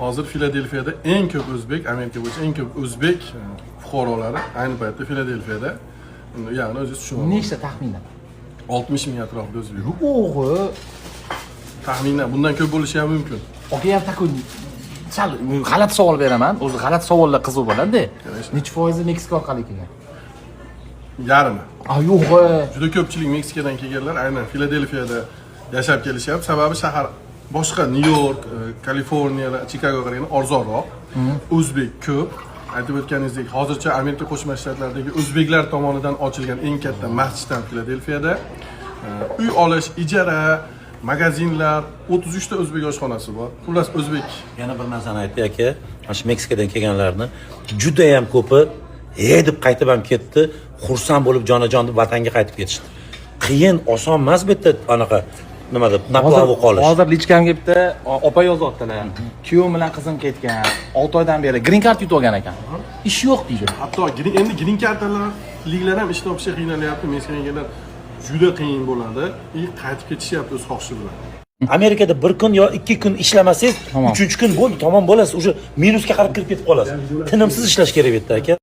Hozir Filadelfiyada eng ko'p o'zbek, Amerika bo'yicha eng ko'p o'zbek fuqarolari ayni paytda Filadelfiyada. Ya'ni o'zingiz tushunasiz. Nechta taxminan? 60 ming atrofida o'zbek. O'g'ri. Taxminan bundan ko'p bo'lishi ham mumkin. Aka ham takun. Sal g'alati savol beraman. O'zi g'alati savollar qiziq bo'ladi-da. Necha foizi Meksika orqali kelgan? Yarmi. Yo'q. Juda ko'pchilik Meksikadan kelganlar aynan Filadelfiyada yashab kelishyapti. Sababi shahar boshqa Nyu-York, Kaliforniya, Chikagoga qaraganda arzonroq. O'zbek ko'p. Aytib o'tganingizdek, hozircha Amerika Qo'shma Shtatlaridagi o'zbeklar tomonidan ochilgan eng katta masjid ham Filadelfiyada. Uy olish, ijara, magazinlar, 33 ta o'zbek oshxonasi bor. Xullas o'zbek. Yana bir narsani aytdi aka, mana shu Meksikadan kelganlarni juda ham ko'pi deb qaytib ham ketdi, xursand bo'lib jonajon deb vatanga qaytib ketishdi. Qiyin, oson emas bu yerda anaqa nima deb naplov qolish. Hozir lichkamga bitta opa yozyaptilar. Kuyovim bilan qizim ketgan. 6 oydan beri green card yutib olgan ekan. Ish yo'q deydi. Hatto endi green kartalarliklar ham ish topishga qiynalyapti. Meksikaga juda qiyin bo'ladi. Qaytib ketishyapti o'z xohishi bilan. Amerikada bir kun yo 2 kun ishlamasangiz, 3-kun bo'ldi, tamom bo'lasiz. Uje minusga qarab kirib ketib qolasiz. Tinimsiz ishlash kerak bu yerda aka.